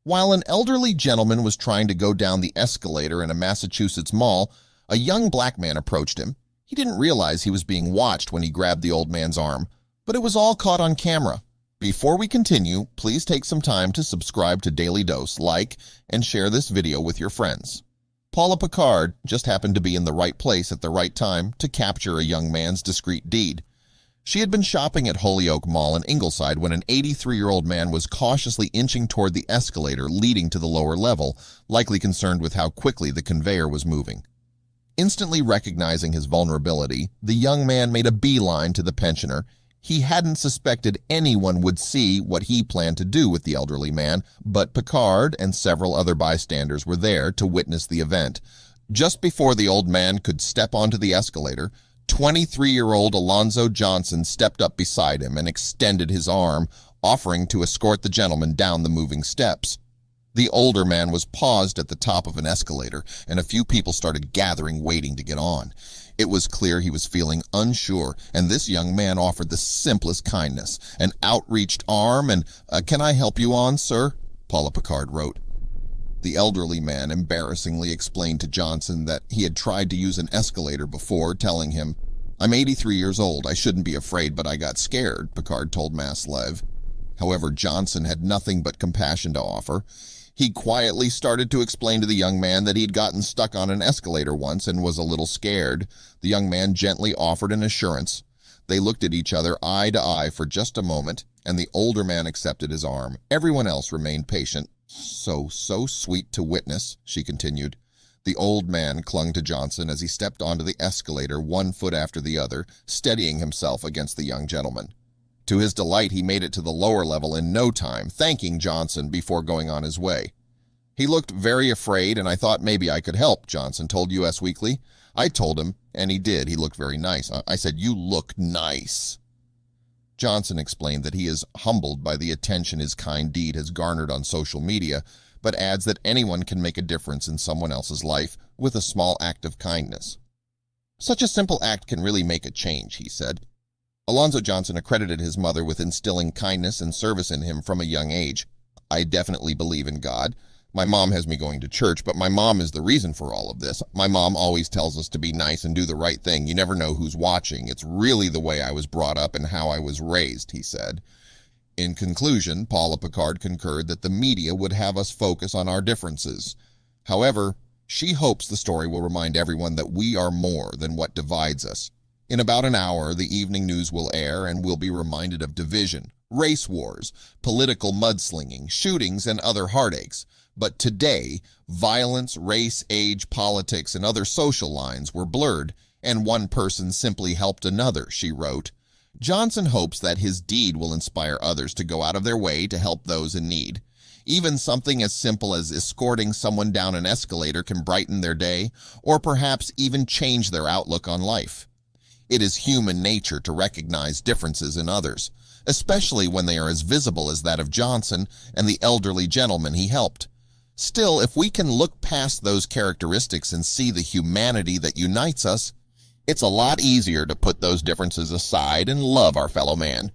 While an elderly gentleman was trying to go down the escalator in a Massachusetts mall, a young black man approached him. He didn't realize he was being watched when he grabbed the old man's arm, but it was all caught on camera. Before we continue, please take some time to subscribe to Dailydose, like, and share this video with your friends. Paula Picard just happened to be in the right place at the right time to capture a young man's discreet deed. She had been shopping at Holyoke Mall in Ingleside when an 83-year-old man was cautiously inching toward the escalator leading to the lower level, likely concerned with how quickly the conveyor was moving. Instantly recognizing his vulnerability, the young man made a beeline to the pensioner. He hadn't suspected anyone would see what he planned to do with the elderly man, but Picard and several other bystanders were there to witness the event. Just before the old man could step onto the escalator, 23-year-old Alonzo Johnson stepped up beside him and extended his arm, offering to escort the gentleman down the moving steps. The older man was paused at the top of an escalator, and a few people started gathering, waiting to get on. It was clear he was feeling unsure, and this young man offered the simplest kindness, an outreached arm, and, "Can I help you on, sir?" Paula Picard wrote. The elderly man embarrassingly explained to Johnson that he had tried to use an escalator before, telling him, "I'm 83 years old. I shouldn't be afraid, but I got scared," Picard told Mass Lev. However, Johnson had nothing but compassion to offer. He quietly started to explain to the young man that he'd gotten stuck on an escalator once and was a little scared. The young man gently offered an assurance. They looked at each other eye to eye for just a moment, and the older man accepted his arm. Everyone else remained patient. So sweet to witness," she continued. The old man clung to Johnson as he stepped onto the escalator one foot after the other, steadying himself against the young gentleman. To his delight, he made it to the lower level in no time, thanking Johnson before going on his way. "He looked very afraid, and I thought maybe I could help," Johnson told US Weekly. "I told him, and he did. He looked very nice. I said, 'You look nice.'" Johnson explained that he is humbled by the attention his kind deed has garnered on social media, but adds that anyone can make a difference in someone else's life with a small act of kindness. "Such a simple act can really make a change," he said. Alonzo Johnson accredited his mother with instilling kindness and service in him from a young age. "I definitely believe in God. My mom has me going to church, but my mom is the reason for all of this. My mom always tells us to be nice and do the right thing. You never know who's watching. It's really the way I was brought up and how I was raised," he said. In conclusion, Paula Picard concurred that the media would have us focus on our differences. However, she hopes the story will remind everyone that we are more than what divides us. In about an hour, the evening news will air, and we'll be reminded of division, race wars, political mudslinging, shootings, and other heartaches. But today, violence, race, age, politics, and other social lines were blurred, and one person simply helped another, she wrote. Johnson hopes that his deed will inspire others to go out of their way to help those in need. Even something as simple as escorting someone down an escalator can brighten their day, or perhaps even change their outlook on life. It is human nature to recognize differences in others, especially when they are as visible as that of Johnson and the elderly gentleman he helped. Still, if we can look past those characteristics and see the humanity that unites us, it's a lot easier to put those differences aside and love our fellow man.